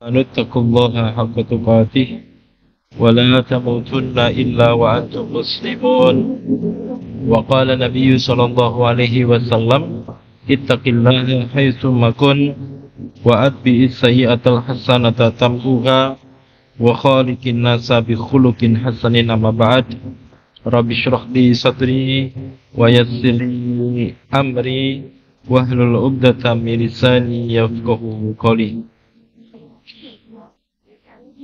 اتقوا الله حق تقاته ولا تموتن إلا وأنتم مسلمون وقال النبي صلى الله عليه وسلم اتق الله حيثما كنت وأتبع السيئة الحسنة تمحوها وخالق الناس بخلق حسن أما بعد رب اشرح لي صدري ويسر لي أمري واحلل عقدة من لساني يفقهوا قولي.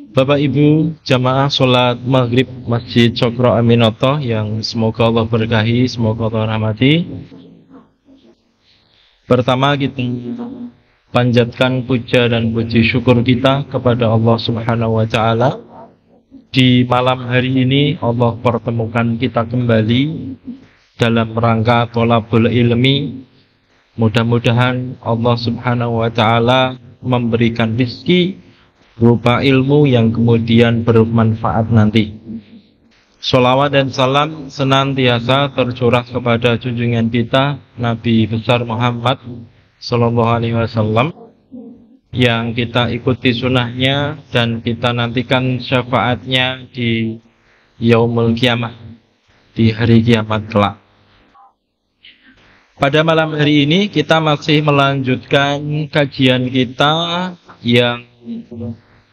Bapak Ibu jamaah sholat maghrib Masjid Cokro Aminoto yang semoga Allah berkahi, semoga Allah rahmati. Pertama kita panjatkan puja dan puji syukur kita kepada Allah Subhanahu wa Ta'ala. Di malam hari ini Allah pertemukan kita kembali dalam rangka thalabul ilmi. Mudah-mudahan Allah Subhanahu wa Ta'ala memberikan rezeki berupa ilmu yang kemudian bermanfaat nanti. Sholawat dan salam senantiasa tercurah kepada junjungan kita Nabi besar Muhammad Sallallahu Alaihi Wasallam, yang kita ikuti sunnahnya dan kita nantikan syafaatnya di yaumul kiamah, di hari kiamat kelak. Pada malam hari ini kita masih melanjutkan kajian kita yang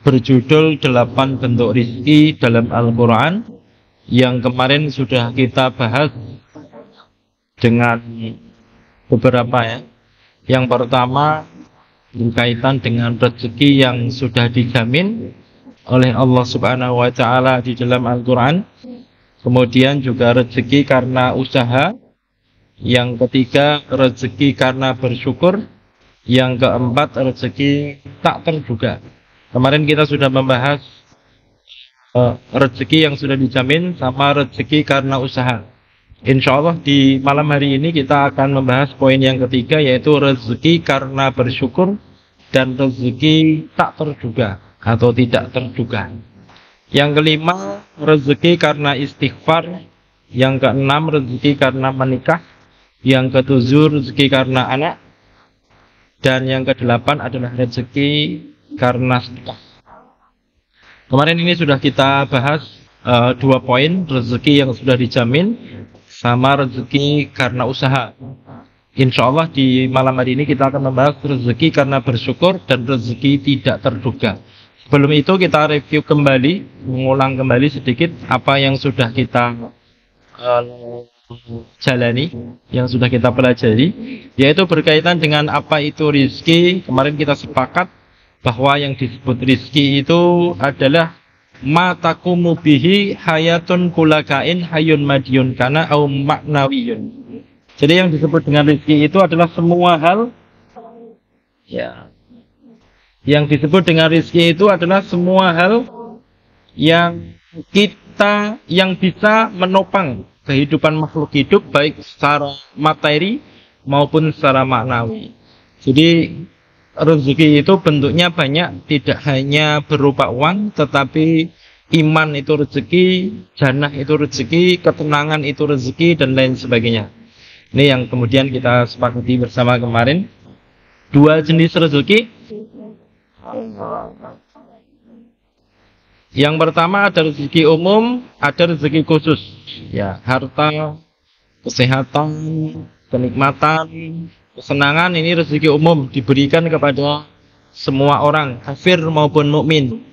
berjudul 8 bentuk rizki dalam Al-Quran, yang kemarin sudah kita bahas dengan beberapa ya. Yang pertama berkaitan dengan rezeki yang sudah dijamin oleh Allah Subhanahu wa Ta'ala di dalam Al-Quran. Kemudian juga rezeki karena usaha. Yang ketiga rezeki karena bersyukur. Yang keempat rezeki tak terduga. Kemarin kita sudah membahas rezeki yang sudah dijamin sama rezeki karena usaha. Insya Allah di malam hari ini kita akan membahas poin yang ketiga, yaitu rezeki karena bersyukur dan rezeki tak terduga atau tidak terduga. Yang kelima rezeki karena istighfar. Yang keenam rezeki karena menikah. Yang ketujuh rezeki karena anak. Dan yang kedelapan adalah rezeki karena sedekah. Kemarin ini sudah kita bahas 2 poin, rezeki yang sudah dijamin sama rezeki karena usaha. Insya Allah di malam hari ini kita akan membahas rezeki karena bersyukur dan rezeki tidak terduga. Sebelum itu kita review kembali, mengulang kembali sedikit apa yang sudah kita jalani, yang sudah kita pelajari, yaitu berkaitan dengan apa itu rizki. Kemarin kita sepakat bahwa yang disebut rizki itu adalah ma taqumu bihi hayatun kulakain hayun madiyun kana au maknawiyun. Jadi yang disebut dengan rizki itu adalah semua hal ya. Yang disebut dengan rizki itu adalah semua hal yang bisa menopang kehidupan makhluk hidup, baik secara materi maupun secara maknawi. Jadi rezeki itu bentuknya banyak, tidak hanya berupa uang, tetapi iman itu rezeki, jannah itu rezeki, ketenangan itu rezeki, dan lain sebagainya. Ini yang kemudian kita sepakati bersama kemarin. 2 jenis rezeki. Yang pertama ada rezeki umum, ada rezeki khusus. Ya, harta, kesehatan, kenikmatan, kesenangan, ini rezeki umum diberikan kepada semua orang, kafir maupun mukmin.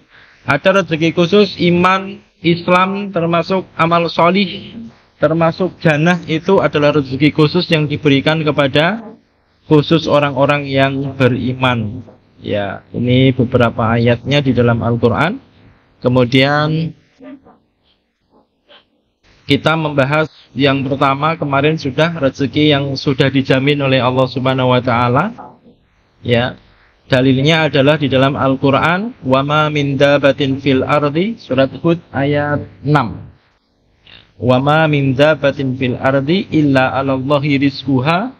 Ada rezeki khusus, iman, Islam, termasuk amal solih, termasuk jannah, itu adalah rezeki khusus yang diberikan kepada khusus orang-orang yang beriman. Ya, ini beberapa ayatnya di dalam Al-Quran. Kemudian kita membahas yang pertama kemarin sudah rezeki yang sudah dijamin oleh Allah Subhanahu wa Ta'ala. Ya, dalilnya adalah di dalam Al-Qur'an, wa ma min dabatin fil ardi, surat Hud ayat 6. Wa ma min dabatin fil ardi illa 'alallahi rizquha,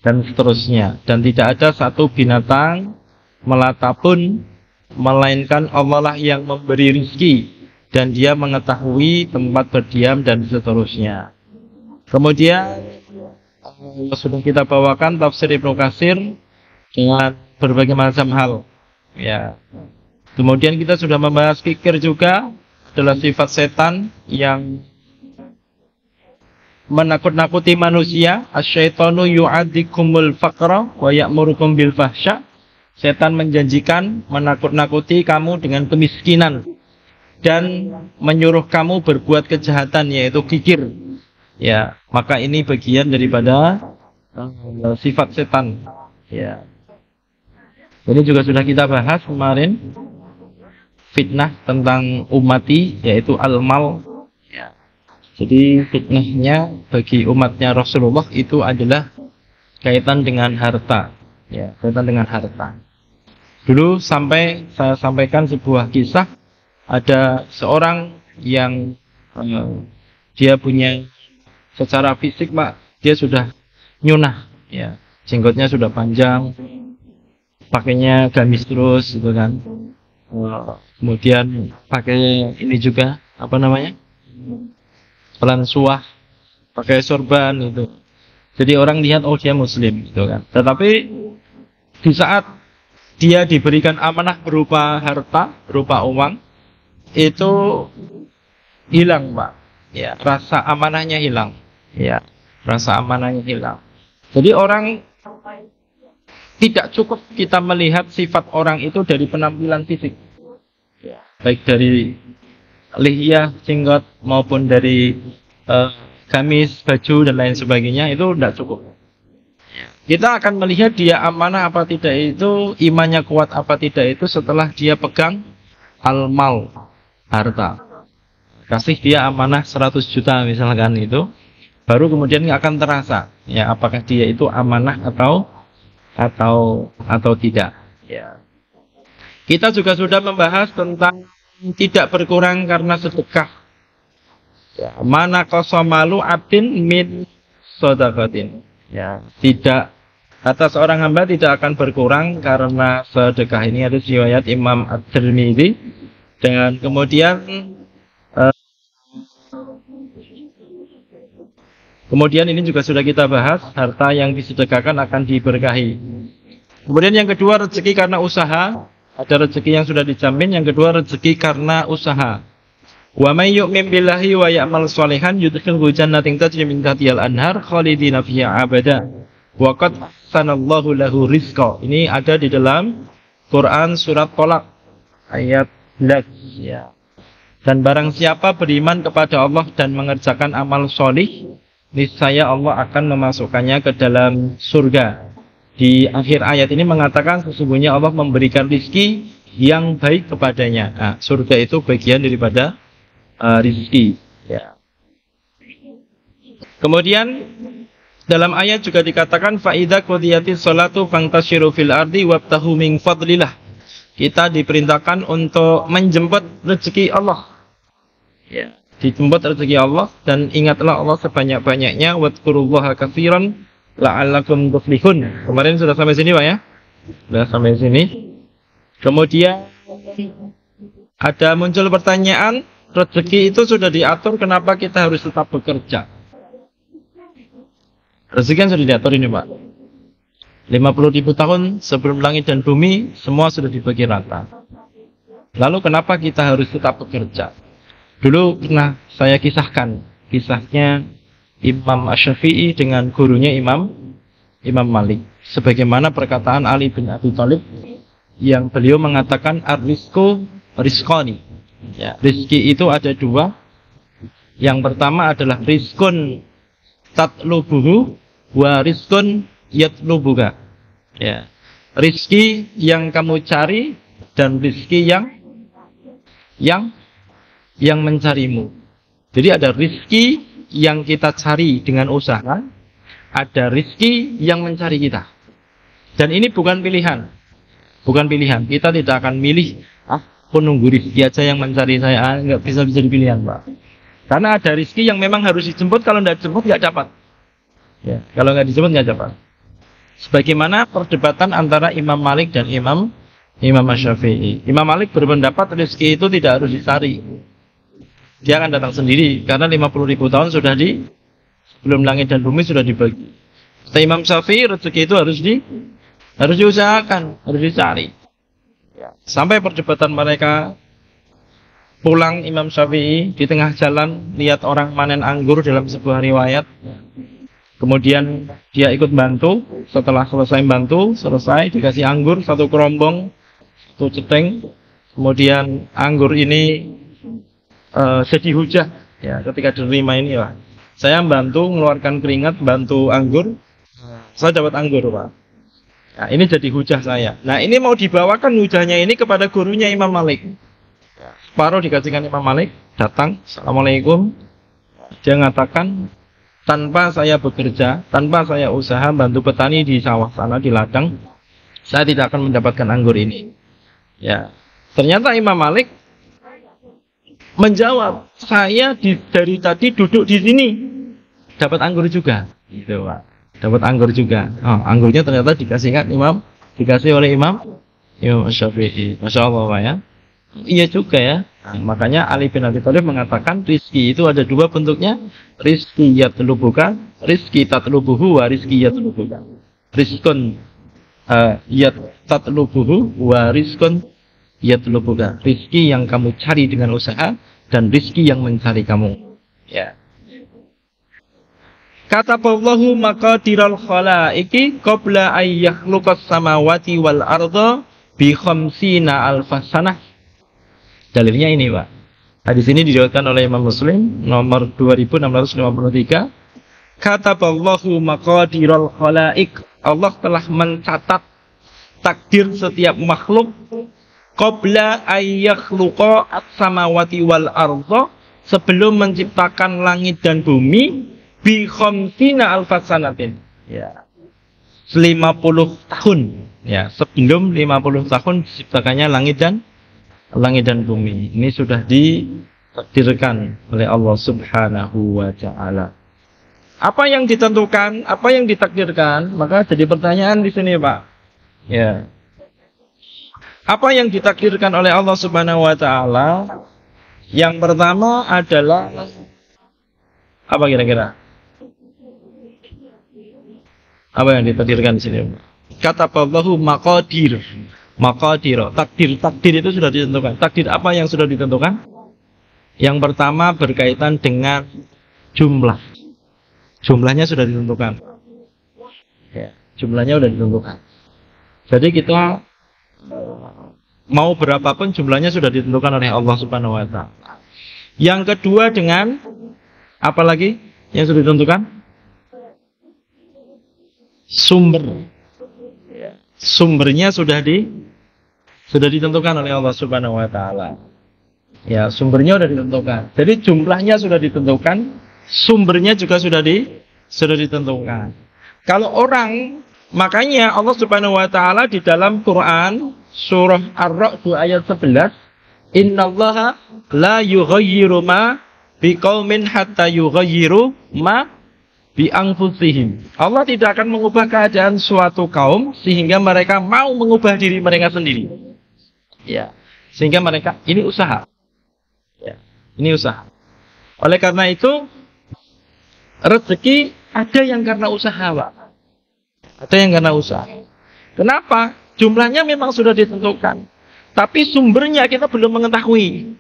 dan seterusnya. Dan tidak ada satu binatang melata pun melainkan Allah lah yang memberi rizki, dan dia mengetahui tempat berdiam, dan seterusnya. Kemudian sudah kita bawakan tafsir Ibnu Katsir dengan berbagai macam hal. Ya, Kemudian kita sudah membahas kikir juga, adalah sifat setan yang menakut-nakuti manusia. Asyaitonu yu'adikumul faqra wa ya'murukum bil fahsya. Setan menjanjikan menakut-nakuti kamu dengan kemiskinan dan menyuruh kamu berbuat kejahatan, yaitu kikir. Ya, maka ini bagian daripada sifat setan. Ya. Ini juga sudah kita bahas kemarin, fitnah tentang ummati, yaitu al-mal. Ya. Jadi fitnahnya bagi umatnya Rasulullah itu adalah kaitan dengan harta. Ya, kaitan dengan harta. Dulu saya sampaikan sebuah kisah, ada seorang yang dia punya secara fisik, Pak, dia sudah nyunah, ya, jenggotnya sudah panjang, pakainya gamis terus, gitu kan. Kemudian pakai ini juga, apa namanya, pelansuah, pakai sorban, itu. Jadi orang lihat, oh dia Muslim, gitu kan. Tetapi di saat dia diberikan amanah berupa harta, berupa uang, itu hilang, Pak. Ya, rasa amanahnya hilang. Ya, rasa amanahnya hilang. Jadi orang tidak cukup kita melihat sifat orang itu dari penampilan fisik. Ya, baik dari lihiyah, jenggot maupun dari gamis, baju dan lain sebagainya, itu tidak cukup. Kita akan melihat dia amanah apa tidak itu, imannya kuat apa tidak itu setelah dia pegang al-mal, harta. Kasih dia amanah 100 juta misalkan itu, baru kemudian akan terasa ya apakah dia itu amanah atau tidak. Ya. Kita juga sudah membahas tentang tidak berkurang karena sedekah. Ya. Mana qasamalu abdin min shadaqatin. Ya, tidak, kata seorang hamba tidak akan berkurang karena sedekah. Ini ada riwayat Imam At-Tirmidzi. Dan kemudian ini juga sudah kita bahas, harta yang disedekahkan akan diberkahi. Kemudian yang kedua, rezeki karena usaha. Ada rezeki yang sudah dijamin. Yang kedua, rezeki karena usaha. Wa may yu'min billahi wa ya'mal shalihan yudkhilhu jannatin tajri min tahtihal anhar khalidina fiha abada wa qad sanallahu lahu rizqa. Ini ada di dalam Quran surat Tolak ayat 11, ya. Dan barang siapa beriman kepada Allah dan mengerjakan amal solih, niscaya Allah akan memasukkannya ke dalam surga. Di akhir ayat ini mengatakan sesungguhnya Allah memberikan rizki yang baik kepadanya. Nah, surga itu bagian daripada rizki. Ya. Kemudian dalam ayat juga dikatakan faida qudiyatis sholatu fantashiru fil ardi wabtahu min fadlillah. Kita diperintahkan untuk menjemput rezeki Allah. Ya, dijemput rezeki Allah dan ingatlah Allah sebanyak-banyaknya wadkurullaha katsiran la'allakum tuflihun. Kemarin sudah sampai sini, Pak, ya? Sudah sampai sini. Kemudian ada muncul pertanyaan, rezeki itu sudah diatur, kenapa kita harus tetap bekerja? Rezeki kan sudah diatur ini, Pak. 50.000 tahun sebelum langit dan bumi, semua sudah dibagi rata. Lalu kenapa kita harus tetap bekerja? Dulu pernah saya kisahkan, kisahnya Imam Asy-Syafi'i dengan gurunya Imam Malik. Sebagaimana perkataan Ali bin Abi Thalib, yang beliau mengatakan ar-rizqu rizqani. Ya, rizki itu ada dua. Yang pertama adalah rizkun tatlubuhu wa rizkun yatlubuka. Ya, rizki yang kamu cari dan rizki yang mencarimu. Jadi ada rizki yang kita cari dengan usaha, ada rizki yang mencari kita. Dan ini bukan pilihan. Bukan pilihan. Kita tidak akan milih, aku nunggu rizki aja yang mencari saya. Nggak bisa dipilihan, Pak. Karena ada rizki yang memang harus dijemput. Kalau tidak dijemput, nggak dapat. Ya, kalau nggak dijemput, nggak dapat. Sebagaimana perdebatan antara Imam Malik dan Imam Asy-Syafi'i. Imam Malik berpendapat rizki itu tidak harus dicari. Dia akan datang sendiri. Karena 50.000 tahun sudah sebelum langit dan bumi sudah dibagi. Kata Imam Syafi'i, rezeki itu harus diusahakan, harus dicari. Sampai perdebatan mereka, pulang Imam Syafi'i di tengah jalan lihat orang panen anggur dalam sebuah riwayat. Kemudian dia ikut bantu. Setelah selesai dikasih anggur satu kerombong, satu ceteng. Kemudian anggur ini jadi hujah. Ya, ketika diterima ini, Pak, saya bantu mengeluarkan keringat, bantu anggur, saya dapat anggur, Pak. Nah, ini jadi hujah saya. Nah, ini mau dibawakan hujahnya ini kepada gurunya Imam Malik. Separuh dikasihkan Imam Malik, datang, Assalamualaikum. Dia mengatakan, tanpa saya bekerja, tanpa saya usaha bantu petani di sawah sana, di ladang, saya tidak akan mendapatkan anggur ini. Ya, ternyata Imam Malik menjawab, saya dari tadi duduk di sini, dapat anggur juga. Gitu, Pak. Dapat anggur juga. Oh, anggurnya ternyata dikasih oleh Imam Syafi'i. Masya Allah, Pak, ya. Iya juga ya. Nah, makanya Ali bin Abi Thalib mengatakan rizki itu ada dua bentuknya. Rizki yatlubuka, rizki tatlubuhu, wa rizki yatlubuka. Rizkun tatlubuhu, wa rizkun yatlubuka. Rizki yang kamu cari dengan usaha dan rizki yang mencari kamu. Ya. Kata Allahu maqadiral khalaiqi qabla ay yakhluqas samawati wal arda bi khamsina alfasanah. Dalilnya ini, Pak. Hadis ini diriwayatkan oleh Imam Muslim nomor 2653. Kata Allahu maqadiral khalaiq. Allah telah mencatat takdir setiap makhluk qabla ay yakhluqa as-samawati wal arda, sebelum menciptakan langit dan bumi, bi khamsina alfasanatin. Ya. 50 tahun. Ya, sebelum 50 tahun diciptakannya langit dan bumi. Ini sudah ditakdirkan oleh Allah Subhanahu wa taala. Apa yang ditentukan, apa yang ditakdirkan, maka jadi pertanyaan di sini, Pak. Ya. Apa yang ditakdirkan oleh Allah Subhanahu wa taala? Yang pertama adalah apa kira-kira? Apa yang ditakdirkan di sini? Kata Allahu maqadir. Maqadir, takdir itu sudah ditentukan. Takdir apa yang sudah ditentukan? Yang pertama berkaitan dengan jumlah. Jumlahnya sudah ditentukan. Ya, jumlahnya sudah ditentukan. Jadi kita mau berapapun jumlahnya sudah ditentukan oleh Allah Subhanahu wa taala. Yang kedua dengan apa lagi yang sudah ditentukan? Sumber. Sumbernya sudah ditentukan oleh Allah Subhanahu wa taala. Ya, sumbernya sudah ditentukan. Jadi jumlahnya sudah ditentukan, sumbernya juga sudah ditentukan. Kalau orang, makanya Allah Subhanahu wa taala di dalam Quran surah Ar-Ra'd ayat 11, "Innallaha la yughayyiru ma biqaumin hatta yughayyiru ma bi anfusihim." Allah tidak akan mengubah keadaan suatu kaum sehingga mereka mau mengubah diri mereka sendiri. Ya, sehingga mereka ini usaha. Ya, ini usaha. Oleh karena itu rezeki ada yang karena usaha, Pak. Ada yang karena usaha. Kenapa? Jumlahnya memang sudah ditentukan, tapi sumbernya kita belum mengetahui.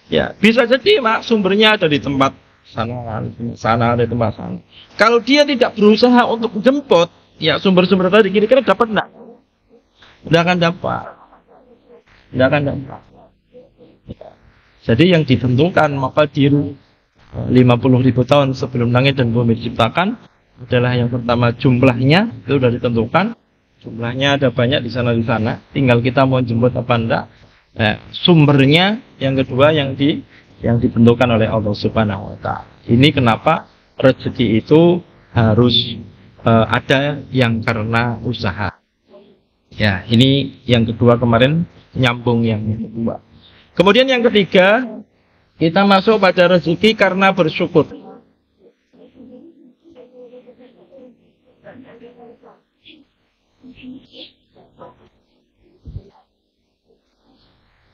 Ya, bisa jadi, Pak, sumbernya ada di tempat sana ada tempat sana. Kalau dia tidak berusaha untuk jemput, ya sumber-sumber tadi kira-kira dapat enggak? Enggak akan dapat. Enggak akan dapat. Ya. Jadi yang ditentukan maka di 50.000 tahun sebelum langit dan bumi diciptakan adalah yang pertama jumlahnya itu sudah ditentukan. Jumlahnya ada banyak di sana. Tinggal kita mau jemput apa enggak. Nah, sumbernya yang kedua yang ditentukan oleh Allah Subhanahu wa taala. Ini kenapa rezeki itu harus ada yang karena usaha. Ya, ini yang kedua kemarin nyambung yang kedua. Kemudian yang ketiga, kita masuk pada rezeki karena bersyukur.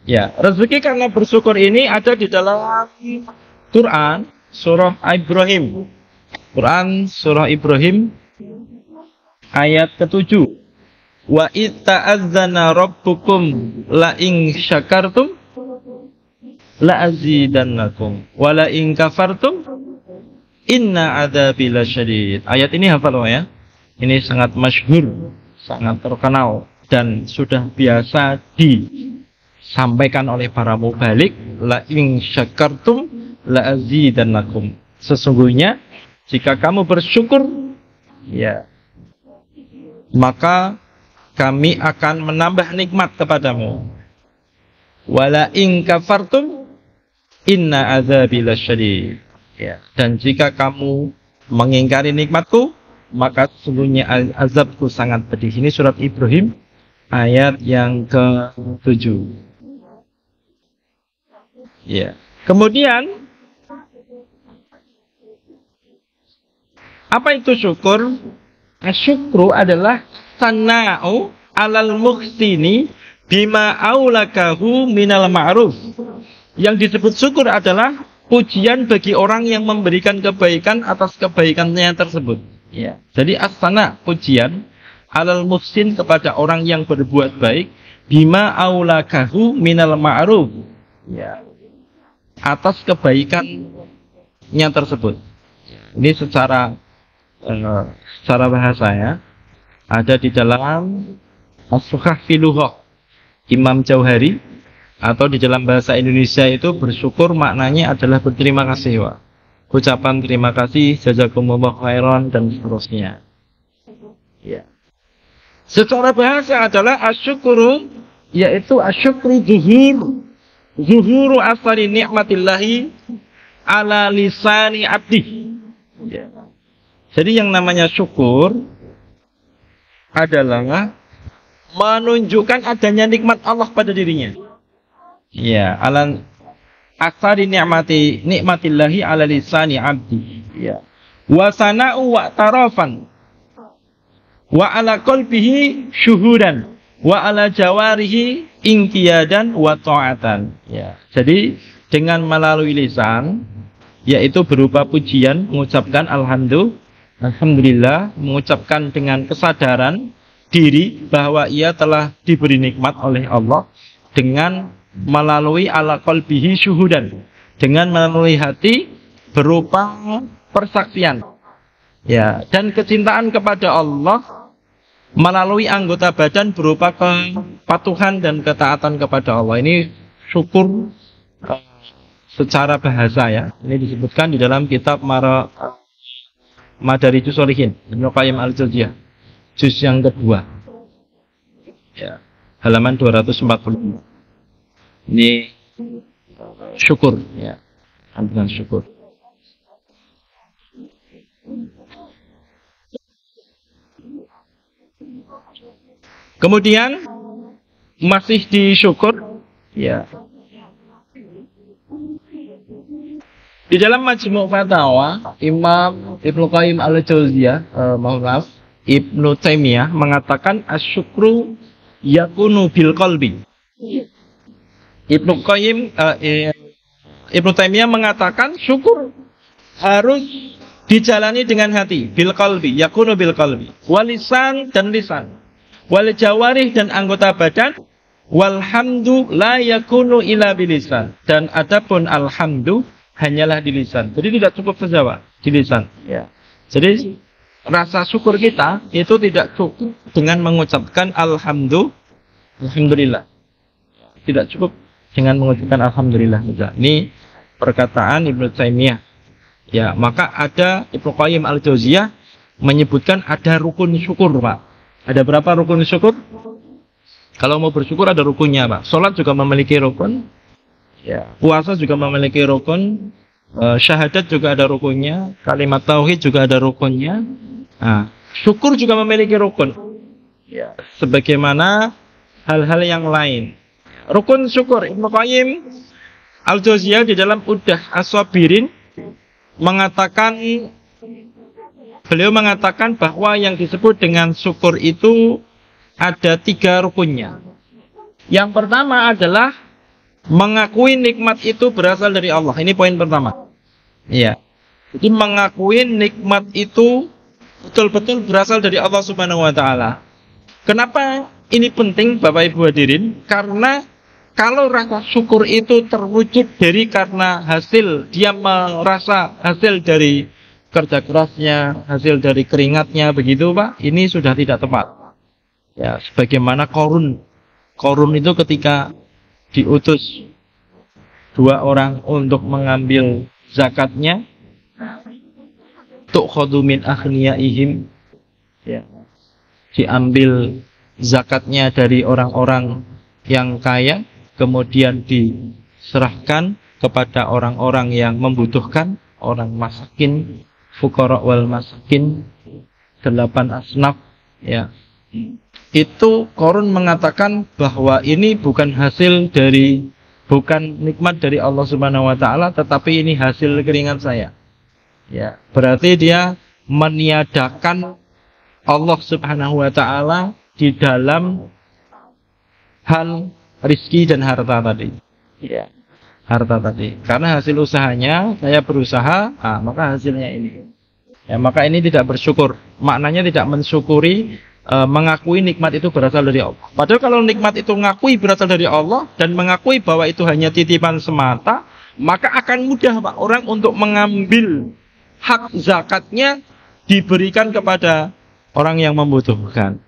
Ya, rezeki karena bersyukur ini ada di dalam Quran surah Ibrahim. Quran surah Ibrahim ayat ke-7. Wa itta'adzana rabbukum la in syakartum la azidannakum wa la in kafartum inna adzabi lasyadid. Ayat ini hafal ya. Ini sangat masyhur, sangat terkenal dan sudah biasa disampaikan oleh para mubalik. La in syakartum la azidannakum. Sesungguhnya jika kamu bersyukur, ya, maka kami akan menambah nikmat kepadamu. Wala in kafartum inna adzabi lasyadid. Ya, dan jika kamu mengingkari nikmatku, maka sesungguhnya azabku sangat pedih. Ini surat Ibrahim ayat yang ke-7. Ya. Kemudian apa itu syukur? Syukru adalah sana'u alal muhsini bima aulakahu minal ma'ruf. Yang disebut syukur adalah pujian bagi orang yang memberikan kebaikan atas kebaikannya tersebut. Ya. Jadi as-sana, pujian alal muhsin kepada orang yang berbuat baik bima aulakahu minal ma'ruf. Ya. Atas kebaikannya tersebut. Ini secara bahasa ya. Ada di dalam As-Sukhah fi Lughah Imam Jauhari, atau di dalam bahasa Indonesia itu bersyukur maknanya adalah berterima kasih, Wak. Ucapan terima kasih, jazakumullah khairan dan seterusnya. Ya. Secara bahasa adalah asyukuru, yaitu asyukru zuhuru asari ni'matillahi ala lisani abdi. Ya. Jadi yang namanya syukur adalah menunjukkan adanya nikmat Allah pada dirinya. Ya, alan asari nikmatillahi ala lisani abdi. Ya. Wa sana'u wa tarafan wa ala qalbihi syuhudan wa ala jawarihi inqiyadan wa ta'atan. Ya. Jadi dengan melalui lisan, yaitu berupa pujian, mengucapkan alhamdulillah, mengucapkan dengan kesadaran diri bahwa ia telah diberi nikmat oleh Allah, dengan melalui ala qalbihi syuhudan, dengan melalui hati berupa persaksian, ya, dan kecintaan kepada Allah melalui anggota badan berupa kepatuhan dan ketaatan kepada Allah. Ini syukur secara bahasa ya. Ini disebutkan di dalam kitab Madarijus Shalihin, Ibnu Qayyim al-Jauziyah, juz yang kedua, ya, halaman 240. Ini syukur, ya, dengan syukur. Kemudian masih di syukur, ya. Di dalam Majmu' Fatawa, Imam Ibnu Qayyim al-Jauziyah, Ibnu Taimiyah mengatakan asyukru yakunu bil qalbi. Ibnu Taimiyah mengatakan syukur harus dijalani dengan hati, bil qalbi, yakunu bil qalbi, wal lisan dan lisan, wal jawarih dan anggota badan, walhamdu la yakunu ila bil lisan, dan adapun alhamdu hanyalah di lisan. Jadi tidak cukup saja, Pak, di lisan. Ya. Jadi rasa syukur kita itu tidak cukup dengan mengucapkan alhamdulillah. Tidak cukup dengan mengucapkan alhamdulillah saja. Ini perkataan Ibnu Taimiyah. Ya, maka ada Ibnu Qayyim al-Jauziyah menyebutkan ada rukun syukur, Pak. Ada berapa rukun syukur? Kalau mau bersyukur ada rukunnya, Pak. Salat juga memiliki rukun. Ya, puasa juga memiliki rukun, syahadat juga ada rukunnya, kalimat tauhid juga ada rukunnya. Nah, syukur juga memiliki rukun. Ya, sebagaimana hal-hal yang lain. Rukun syukur, Ibnu Qayyim al-Jauziyah di dalam Udah As-Sabirin beliau mengatakan bahwa yang disebut dengan syukur itu ada 3 rukunnya. Yang pertama adalah mengakui nikmat itu berasal dari Allah. Ini poin pertama. Iya. Jadi mengakui nikmat itu betul-betul berasal dari Allah Subhanahu wa taala. Kenapa ini penting Bapak Ibu hadirin? Karena kalau rasa syukur itu terwujud dari karena hasil, dia merasa hasil dari kerja kerasnya, hasil dari keringatnya, begitu Pak, ini sudah tidak tepat. Ya, sebagaimana Korun. Korun itu ketika diutus 2 orang untuk mengambil zakatnya, tu'khadhu min aghniyaihim, ya, diambil zakatnya dari orang-orang yang kaya, kemudian diserahkan kepada orang-orang yang membutuhkan, orang masakin, fuqara wal masakin, 8 asnaf, ya. Itu Korun mengatakan bahwa ini bukan hasil dari, bukan nikmat dari Allah Subhanahu wa taala, tetapi ini hasil keringat saya. Ya, berarti dia meniadakan Allah Subhanahu wa taala di dalam hal rizki dan harta tadi. Ya, harta tadi. Karena hasil usahanya, saya berusaha, maka hasilnya ini. Ya, maka ini tidak bersyukur. Maknanya tidak mensyukuri, mengakui nikmat itu berasal dari Allah. Padahal kalau nikmat itu mengakui berasal dari Allah dan mengakui bahwa itu hanya titipan semata, maka akan mudah Pak orang untuk mengambil hak zakatnya diberikan kepada orang yang membutuhkan.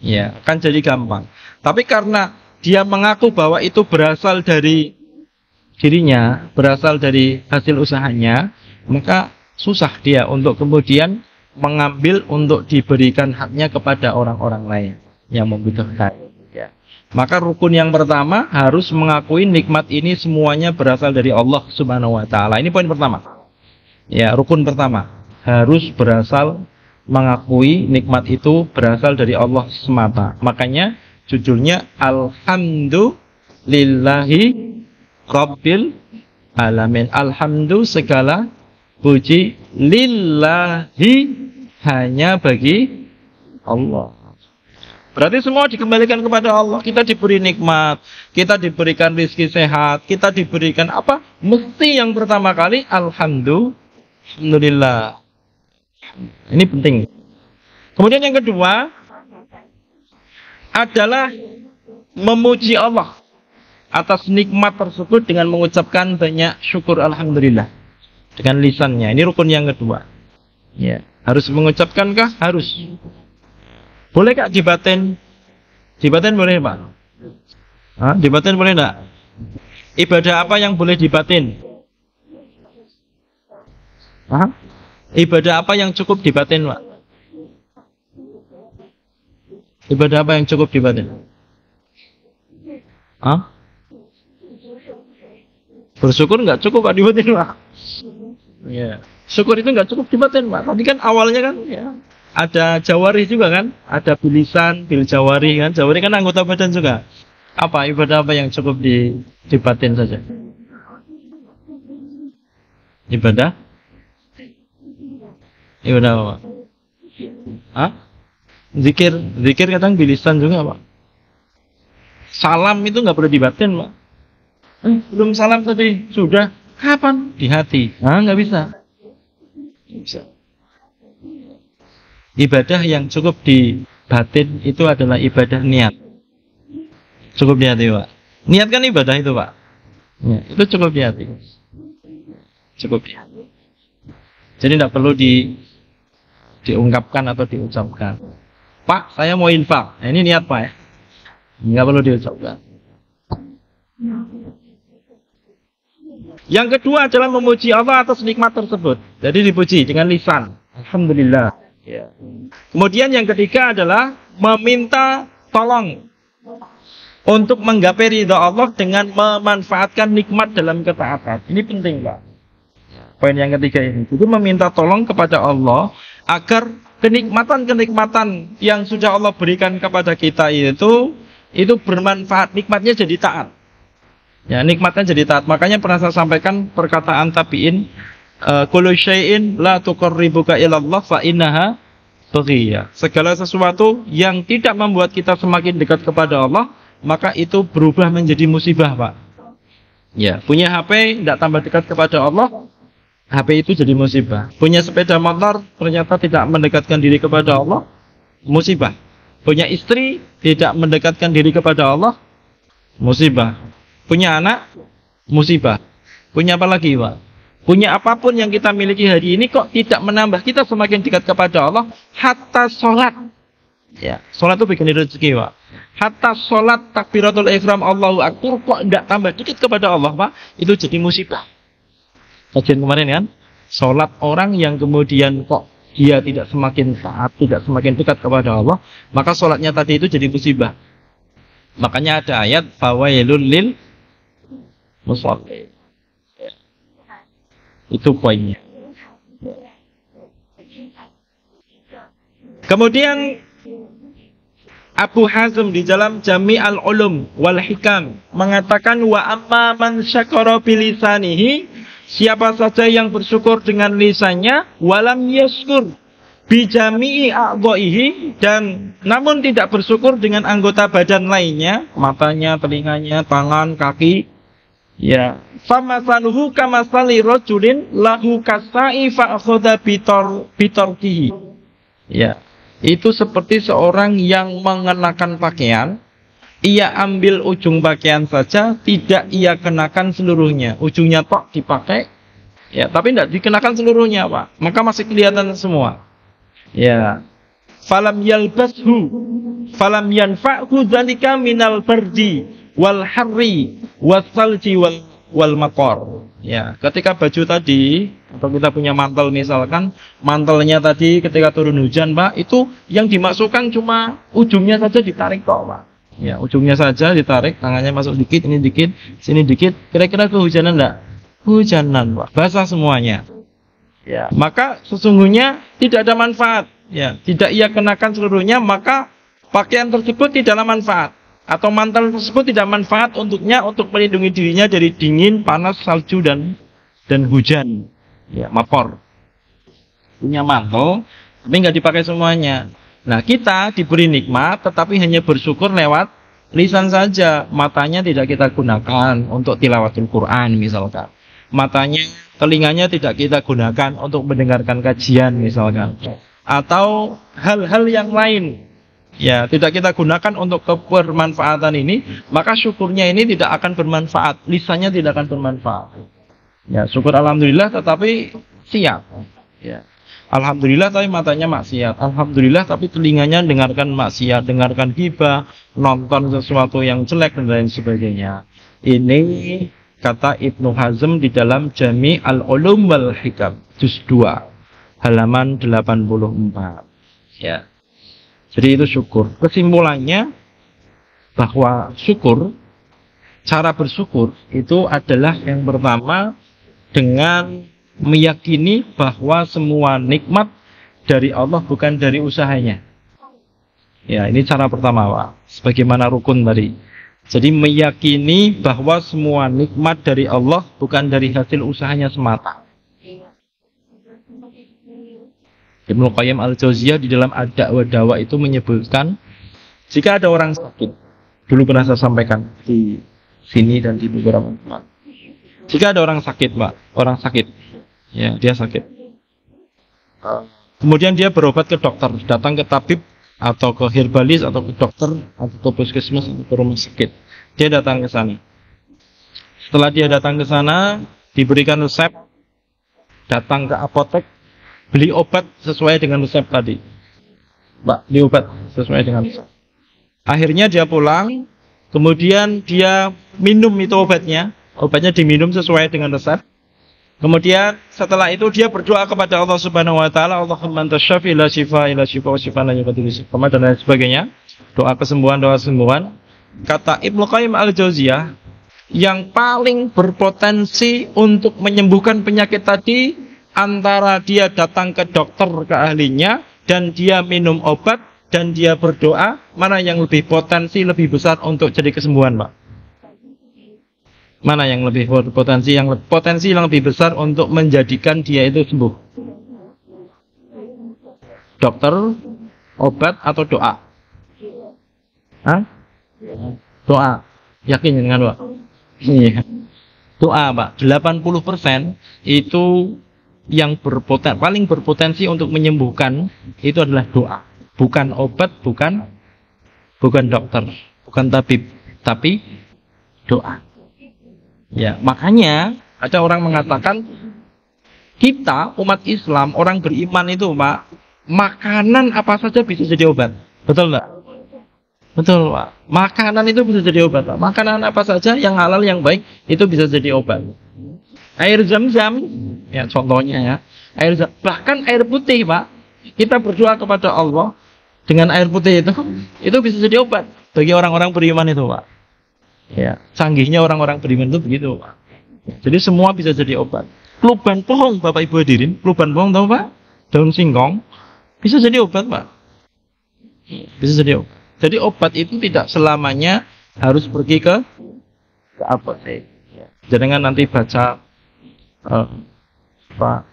Ya, akan jadi gampang. Tapi karena dia mengaku bahwa itu berasal dari dirinya, berasal dari hasil usahanya, maka susah dia untuk kemudian mengambil untuk diberikan haknya kepada orang-orang lain yang membutuhkan. Ya. Maka rukun yang pertama harus mengakui nikmat ini semuanya berasal dari Allah Subhanahu wa taala. Ini poin pertama. Ya, rukun pertama harus berasal, mengakui nikmat itu berasal dari Allah semata. Makanya judulnya Alhamdulillahi Rabbil Alamin. Alhamdu segala puji lillahi hanya bagi Allah. Berarti semua dikembalikan kepada Allah. Kita diberi nikmat, kita diberikan rezeki sehat, kita diberikan apa? Mesti yang pertama kali alhamdulillah. Ini penting. Kemudian yang kedua adalah memuji Allah atas nikmat tersebut dengan mengucapkan banyak syukur alhamdulillah dengan lisannya. Ini rukun yang kedua. Ya, harus mengucapkankah? Harus. Boleh Kak dibatin? Dibatin boleh Pak? Dibatin boleh enggak? Ibadah apa yang boleh dibatin? Ibadah apa yang cukup dibatin Pak? Ibadah apa yang cukup dibatin? Bersyukur nggak cukup Pak dibatin Pak? Ya. Syukur itu nggak cukup dibatin Pak. Tadi kan awalnya kan ya ada jawari juga kan, ada bilisan, bil jawari kan. Jawari kan anggota badan juga. Apa ibadah apa yang cukup dibatin saja? Ibadah? Ibadah apa Pak? Zikir kadang bilisan juga Pak. Salam itu nggak boleh dibatin Pak. Belum salam tadi sudah. Kapan? Di hati. Nggak bisa. Bisa. Ibadah yang cukup di batin itu adalah ibadah niat. Cukup di hati Pak. Niat kan ibadah itu Pak. Ya, itu cukup di hati. Cukup di hati. Jadi tidak perlu diungkapkan atau diucapkan. Pak, saya mau infak. Ini niat Pak ya. Nggak perlu diucapkan. Yang kedua adalah memuji Allah atas nikmat tersebut. Jadi dipuji dengan lisan. Alhamdulillah. Ya. Kemudian yang ketiga adalah meminta tolong untuk menggapai ridha Allah dengan memanfaatkan nikmat dalam ketaatan. Ini penting Pak. Poin yang ketiga ini. Jadi meminta tolong kepada Allah agar kenikmatan-kenikmatan yang sudah Allah berikan kepada kita itu bermanfaat. Nikmatnya jadi taat. Ya, nikmatnya jadi taat. Makanya pernah saya sampaikan perkataan tabi'in, kullu syai'in la tuqarribuka ilallah fa innaha tughiyah. Segala sesuatu yang tidak membuat kita semakin dekat kepada Allah, maka itu berubah menjadi musibah, Pak. Ya, punya HP tidak tambah dekat kepada Allah, HP itu jadi musibah. Punya sepeda motor ternyata tidak mendekatkan diri kepada Allah, musibah. Punya istri, tidak mendekatkan diri kepada Allah, musibah. Punya anak, musibah. Punya apa lagi, Pak? Punya apapun yang kita miliki hari ini kok tidak menambah kita semakin dekat kepada Allah. Hatta sholat. Ya, sholat itu bikin rezeki, Pak. Hatta sholat takbiratul ihram Allahu akbar kok tidak tambah dekat kepada Allah, Pak. Itu jadi musibah. Kajian kemarin kan, sholat orang yang kemudian kok dia tidak semakin taat, tidak semakin dekat kepada Allah, maka sholatnya tadi itu jadi musibah. Makanya ada ayat fawailul lil musallin. Itu poinnya. Kemudian Abu Hazm di dalam Jami' al-Ulum wal Hikam mengatakan wa amma man syakara bilisanihi, siapa saja yang bersyukur dengan lisannya, walam yaskur bijami'i a'dha'ihi, dan namun tidak bersyukur dengan anggota badan lainnya, matanya, telinganya, tangan, kaki, ya, famasaluhu kamasali rajulin lahu kasai fa'khadha bitarkihi. Ya, itu seperti seorang yang mengenakan pakaian, ia ambil ujung pakaian saja, tidak ia kenakan seluruhnya. Ujungnya tok dipakai, ya, tapi tidak dikenakan seluruhnya, Pak. Maka masih kelihatan semua. Ya, falam yalbashu, falam yanfa'hu dzalika minal bardi wal harri wasalji wal maqar. Ya, ketika baju tadi atau kita punya mantel misalkan, mantelnya tadi ketika turun hujan, Pak, itu yang dimasukkan cuma ujungnya saja ditarik kok, Pak. Ya, ujungnya saja ditarik, tangannya masuk dikit, ini dikit, sini dikit. Kira-kira kehujanan enggak? Hujanan, Pak. Basah semuanya. Ya, maka sesungguhnya tidak ada manfaat. Ya, tidak ia kenakan seluruhnya, maka pakaian tersebut tidaklah manfaat. Atau mantel tersebut tidak manfaat untuknya untuk melindungi dirinya dari dingin, panas, salju dan hujan. Ya, mapor. Punya mantel, tapi nggak dipakai semuanya. Nah, kita diberi nikmat, tetapi hanya bersyukur lewat lisan saja. Matanya tidak kita gunakan untuk tilawatul Quran misalkan. Matanya, telinganya tidak kita gunakan untuk mendengarkan kajian misalkan. Atau hal-hal yang lain. Ya, tidak kita gunakan untuk kebermanfaatan ini, maka syukurnya ini tidak akan bermanfaat. Lisannya tidak akan bermanfaat. Ya, syukur alhamdulillah tetapi siap. Ya. Alhamdulillah tapi matanya maksiat. Alhamdulillah tapi telinganya dengarkan maksiat, dengarkan ghibah, nonton sesuatu yang jelek dan lain sebagainya. Ini kata Ibnu Hazm di dalam Jami' al-Ulum wal Hikam juz 2 halaman 84. Ya. Jadi itu syukur. Kesimpulannya bahwa syukur, cara bersyukur itu adalah yang pertama dengan meyakini bahwa semua nikmat dari Allah bukan dari usahanya. Ya, ini cara pertama, Pak. Sebagaimana rukun tadi. Jadi meyakini bahwa semua nikmat dari Allah bukan dari hasil usahanya semata. Ibnu Qayyim al-Jauziyah di dalam Ad-Da'wa Dawa itu menyebutkan, jika ada orang sakit, dulu pernah saya sampaikan di sini dan di beberapa tempat. Jika ada orang sakit, Pak, orang sakit, ya dia sakit. Kemudian dia berobat ke dokter, datang ke tabib atau ke herbalis atau ke dokter atau ke puskesmas atau ke rumah sakit. Dia datang ke sana. Setelah dia datang ke sana, diberikan resep, datang ke apotek, beli obat sesuai dengan resep tadi. Pak, beli obat sesuai dengan resep. Akhirnya dia pulang, kemudian dia minum itu obatnya diminum sesuai dengan resep. Kemudian setelah itu dia berdoa kepada Allah Subhanahu wa taala, Allahumma anta syafi la syifa illa syifa wa syifaan la yughadiru saqama dan lain sebagainya. Doa kesembuhan. Kata Ibnu Qayyim al-Jauziyah, yang paling berpotensi untuk menyembuhkan penyakit tadi antara dia datang ke dokter, ke ahlinya, dan dia minum obat dan dia berdoa, mana yang lebih potensi, lebih besar untuk jadi kesembuhan, Pak? Mana yang lebih potensi yang lebih besar untuk menjadikan dia itu sembuh? Dokter, obat atau doa? Hah? Doa. Yakin dengan Pak? Iya. Doa, Pak. 80% itu yang paling berpotensi untuk menyembuhkan itu adalah doa. Bukan obat, bukan bukan dokter, bukan tabib, tapi doa. Ya, makanya ada orang mengatakan kita umat Islam, orang beriman itu, Pak, makanan apa saja bisa jadi obat. Betul nggak? Betul, Pak. Makanan itu bisa jadi obat, Pak. Makanan apa saja yang halal, yang baik, itu bisa jadi obat. Air zam-zam, ya contohnya ya. Bahkan air putih, Pak. Kita berdoa kepada Allah dengan air putih itu bisa jadi obat bagi orang-orang beriman itu, Pak. Ya, canggihnya orang-orang beriman itu begitu, Pak. Jadi semua bisa jadi obat. Kluban pohon, Bapak Ibu hadirin, kluban pohon tahu, Pak? Daun singkong bisa jadi obat, Pak. Bisa jadi obat. Jadi obat itu tidak selamanya harus pergi ke apotek. Jangan nanti baca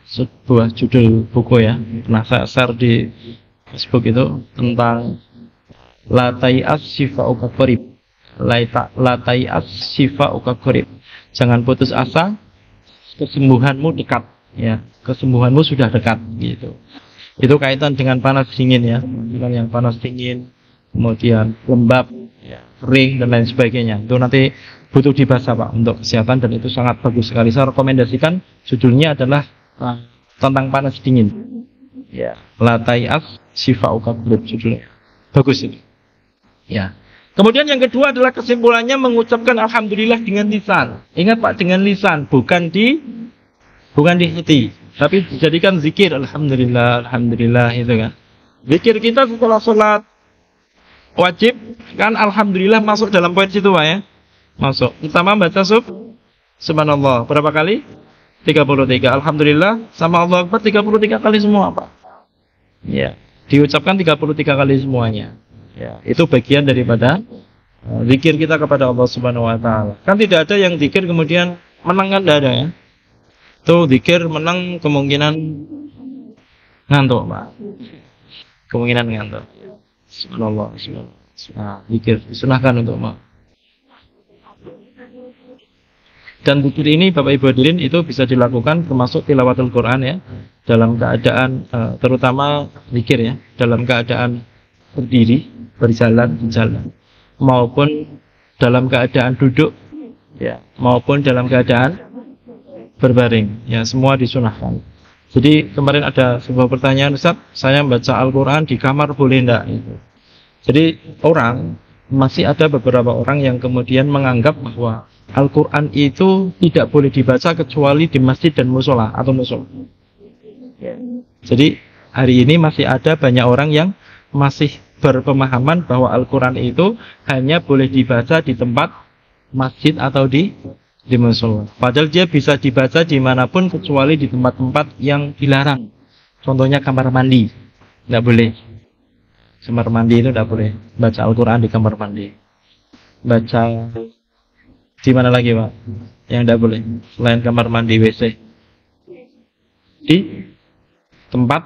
sebuah judul buku ya, pernah saya share di Facebook itu tentang latai'as shifa'uka qarib. Latai'as shifa'uka qarib. Jangan putus asa, kesembuhanmu dekat ya. Kesembuhanmu sudah dekat gitu. Itu kaitan dengan panas dingin ya. Dengan yang panas dingin, kemudian lembab, ya, kering dan lain sebagainya. Itu nanti butuh dibahas, Pak, untuk kesehatan, dan itu sangat bagus sekali. Saya rekomendasikan judulnya adalah tentang panas dingin. Ya, latai'as shifa'uka qarib judulnya. Bagus itu. Ya. Kemudian yang kedua adalah kesimpulannya mengucapkan alhamdulillah dengan lisan. Ingat, Pak, dengan lisan, bukan di hati, tapi dijadikan zikir. Alhamdulillah, alhamdulillah itu kan. Zikir kita setelah sholat wajib kan, alhamdulillah masuk dalam poin situ, Pak, ya. Masuk. Pertama baca subhanallah berapa kali? 33. Alhamdulillah sama Allah Akbar 33 kali semua, Pak. Ya, diucapkan 33 kali semuanya. Ya, itu bagian daripada zikir kita kepada Allah Subhanahu wa taala. Kan tidak ada yang zikir kemudian menang, kan tidak ada ya. Tuh zikir menang kemungkinan ngantuk, Pak. Kemungkinan ngantuk. Subhanallah, subhanallah. Nah, zikir disunahkan untuk dan zikir ini, Bapak Ibu hadirin, itu bisa dilakukan termasuk tilawatul Quran ya, dalam keadaan terutama zikir ya, dalam keadaan berdiri, berjalan di jalan, maupun dalam keadaan duduk ya, maupun dalam keadaan berbaring ya, semua disunahkan. Jadi kemarin ada sebuah pertanyaan, Ustaz, saya membaca Al-Quran di kamar boleh enggak? Jadi masih ada beberapa orang yang kemudian menganggap bahwa Al-Quran itu tidak boleh dibaca kecuali di masjid dan musola atau musola. Jadi hari ini masih ada banyak orang yang masih berpemahaman bahwa Al-Quran itu hanya boleh dibaca di tempat masjid atau di musola. Padahal dia bisa dibaca dimanapun kecuali di tempat-tempat yang dilarang. Contohnya kamar mandi, tidak boleh. Kamar mandi itu tidak boleh baca Al-Quran di kamar mandi. Baca di mana lagi, Pak? Yang tidak boleh selain kamar mandi, WC, di tempat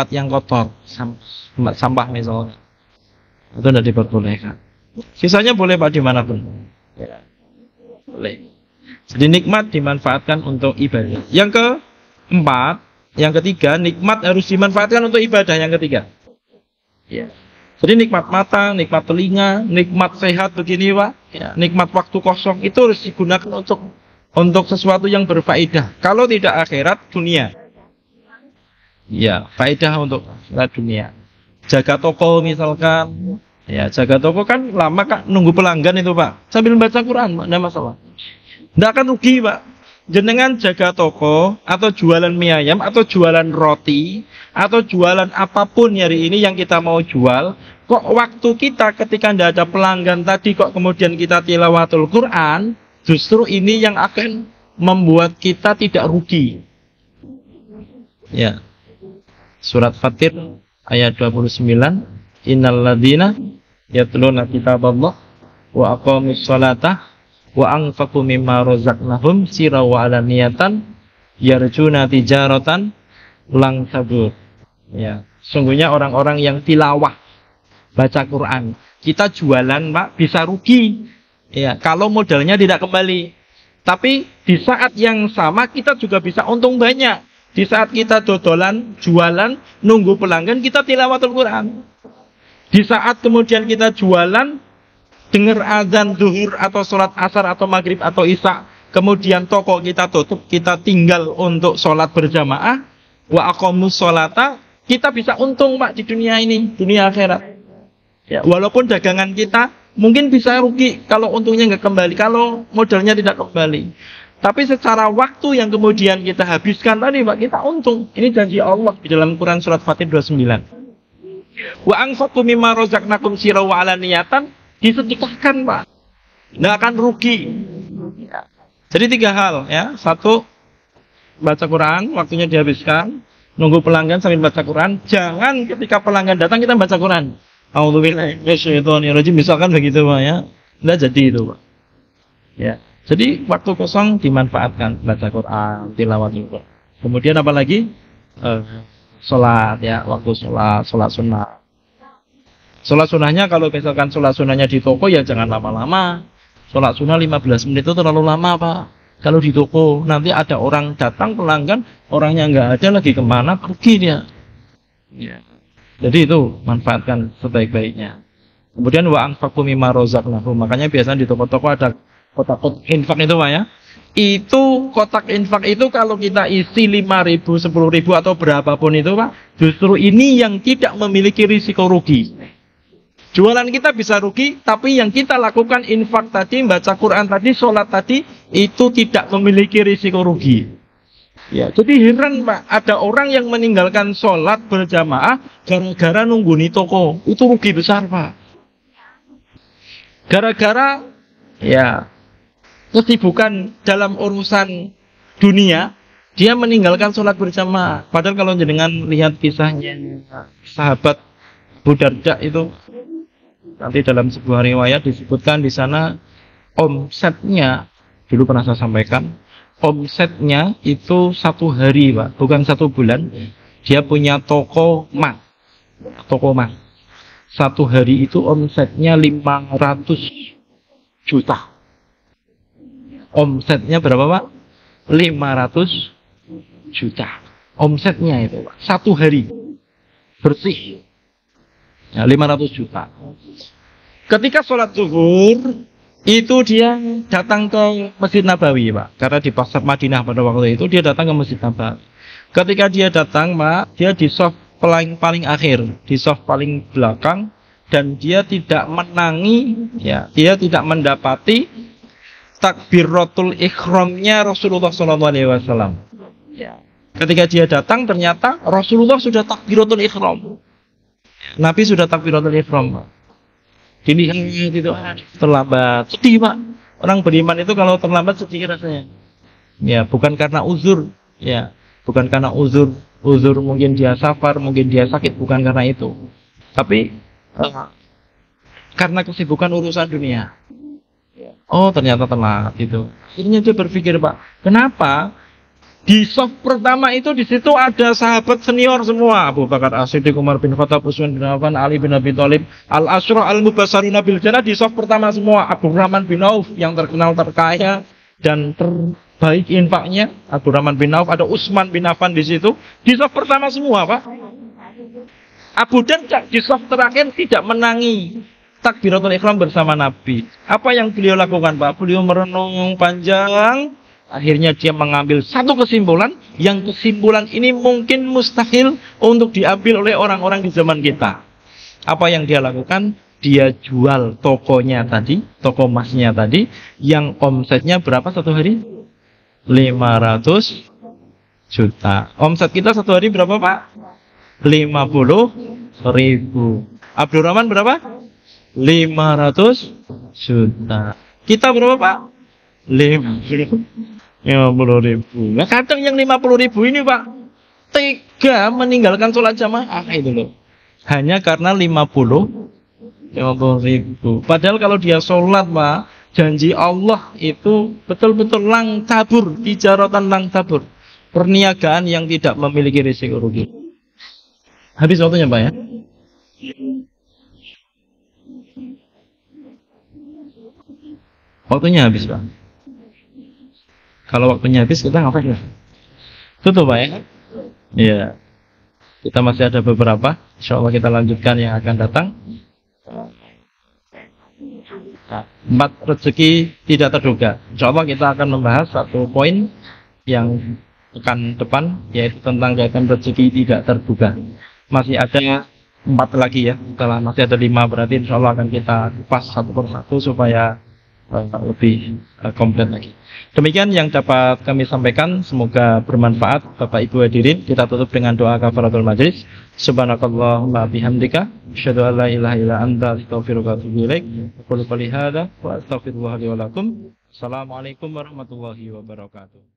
yang kotor, tempat sampah misalnya, itu tidak diperbolehkan. Sisanya boleh, Pak, dimanapun ya, boleh. Jadi nikmat dimanfaatkan untuk ibadah. Yang keempat, yang ketiga, nikmat harus dimanfaatkan untuk ibadah. Yang ketiga ya. Jadi nikmat mata, nikmat telinga, nikmat sehat begini, Pak ya, nikmat waktu kosong itu harus digunakan untuk sesuatu yang berfaedah. Kalau tidak akhirat, dunia ya, faedah untuk dunia. Jaga toko misalkan ya, jaga toko kan lama, Kak, nunggu pelanggan itu, Pak, sambil baca Quran, Pak, tidak masalah, tidak akan rugi, Pak. Jenengan jaga toko atau jualan mie ayam atau jualan roti atau jualan apapun hari ini yang kita mau jual, kok waktu kita ketika tidak ada pelanggan tadi kok kemudian kita tilawatul Quran, justru ini yang akan membuat kita tidak rugi ya. Surat Fatir ayat 29, innalladzina yatluna kitaballah wa aqamus sholata wa anfaqu mimma razaqnahum sirran wa alaniyatan yarjuna tijaratan lang tabur ya. Sungguhnya orang-orang yang tilawah baca Quran, kita jualan, Pak, bisa rugi ya kalau modalnya tidak kembali. Tapi di saat yang sama kita juga bisa untung banyak. Di saat kita dodolan, jualan, nunggu pelanggan, kita tilawatul Quran Di saat kemudian kita jualan, dengar azan zuhur atau sholat asar atau maghrib atau isya, kemudian toko kita tutup, kita tinggal untuk sholat berjamaah, wa aqamus sholata, kita bisa untung Pak di dunia ini, dunia akhirat. Ya, walaupun dagangan kita mungkin bisa rugi kalau untungnya nggak kembali, kalau modalnya tidak kembali. Tapi secara waktu yang kemudian kita habiskan tadi Pak, kita untung. Ini janji Allah di dalam Quran surat Fatir 29. Wa anfaqu mimma razaqnakum sirran wa alaniyatan, disedekahkan Pak, nggak akan rugi. Jadi 3 hal ya. 1, baca Quran, waktunya dihabiskan. Nunggu pelanggan sambil baca Quran. Jangan ketika pelanggan datang kita baca Quran. A'udzubillahi minasyaitonirrajim, misalkan begitu Pak ya. Nggak jadi itu Pak. Ya. Jadi waktu kosong dimanfaatkan baca Quran, tilawat juga. Kemudian apa lagi? Sholat ya, waktu sholat sunnah. Sholat sunnahnya kalau misalkan sholat sunnahnya di toko ya jangan lama-lama. Sholat sunnah 15 menit itu terlalu lama Pak. Kalau di toko nanti ada orang datang pelanggan, orangnya nggak ada lagi kemana, pergi dia. Ya. Jadi itu manfaatkan sebaik-baiknya. Kemudian wa anfaqu mimma razaqnahum. Makanya biasanya di toko-toko ada kotak infak itu Pak ya. Itu kotak infak itu kalau kita isi 5.000, 10.000 atau berapapun itu Pak, justru ini yang tidak memiliki risiko rugi. Jualan kita bisa rugi, tapi yang kita lakukan infak tadi, baca Quran tadi, sholat tadi, itu tidak memiliki risiko rugi. Ya, jadi heran Pak, ada orang yang meninggalkan sholat berjamaah gara-gara nunggu di toko, itu rugi besar Pak. Gara-gara ya kesibukan dalam urusan dunia, dia meninggalkan sholat berjamaah. Padahal kalau jenengan lihat kisahnya sahabat Abu Darda itu, nanti dalam sebuah riwayat disebutkan di sana omsetnya, dulu pernah saya sampaikan, omsetnya itu 1 hari Pak, bukan 1 bulan. Dia punya toko emas. 1 hari itu omsetnya 500 juta. Omsetnya berapa Pak? 500 juta. Omsetnya itu Pak, 1 hari bersih ya, 500 juta. Ketika sholat zuhur itu dia datang ke Masjid Nabawi Pak, karena di pasar Madinah pada waktu itu dia datang ke Masjid Nabawi. Ketika dia datang Pak, dia di shaf paling akhir, di shaf paling belakang, dan dia tidak menangi ya, dia tidak mendapati takbiratul ikhramnya Rasulullah SAW. Ya. Ketika dia datang ternyata Rasulullah sudah takbiratul ikhram. Nabi sudah takbiratul ikhram. Dilihat itu terlambat, sedih Pak. Orang beriman itu kalau terlambat sedih rasanya. Ya, bukan karena uzur, ya, bukan karena uzur mungkin dia safar, mungkin dia sakit, bukan karena itu. Tapi karena kesibukan urusan dunia. Oh ternyata telat itu. Akhirnya dia berpikir Pak, kenapa di shaf pertama itu di situ ada sahabat senior semua, Abu Bakar As-Siddiq, Umar bin Khattab, Utsman bin Affan, Ali bin Abi Thalib, Al-Asyra Al-Mubashsharuna bil Jannah di shaf pertama semua. Abdurrahman bin Auf yang terkenal terkaya dan terbaik infaknya, Abdurrahman bin Auf, ada Utsman bin Affan di situ di shaf pertama semua Pak. Abu Darda di shaf terakhir tidak menangi takbiratul ikhram bersama Nabi. Apa yang beliau lakukan Pak? Beliau merenung panjang. Akhirnya dia mengambil satu kesimpulan. Yang kesimpulan ini mungkin mustahil untuk diambil oleh orang-orang di zaman kita. Apa yang dia lakukan? Dia jual tokonya tadi, toko emasnya tadi, yang omsetnya berapa 1 hari? 500 juta. Omset kita 1 hari berapa Pak? 50.000. Abdurrahman berapa? 500 juta. Kita berapa Pak? 50.000. Nah kadang yang 50.000 ini Pak tega meninggalkan sholat jamaah itu loh. Hanya karena 50.000. Padahal kalau dia sholat Pak, janji Allah itu betul-betul lang tabur, tijaratan lang tabur, perniagaan yang tidak memiliki risiko rugi. Habis waktunya Pak ya. Waktunya habis Pak. Kalau waktunya habis kita ngapain ya? Tutup Pak ya? Iya. Kita masih ada beberapa. Insya Allah kita lanjutkan yang akan datang. empat rezeki tidak terduga. Insya Allah kita akan membahas satu poin yang pekan depan, yaitu tentang kaitan rezeki tidak terduga. Masih ada 4 lagi ya, setelah masih ada 5, berarti insya Allah akan kita kupas satu persatu supaya lebih komplit lagi. Demikian yang dapat kami sampaikan, semoga bermanfaat Bapak Ibu hadirin. Kita tutup dengan doa kafaratul majlis. Subhanakallahumma bihamdika asyhadu an la ilaha illa anta astaghfiruka wa atubu ilaik. Aqulu qouli hadza wa astaghfirullah li wa lakum. Assalamualaikum warahmatullahi wabarakatuh.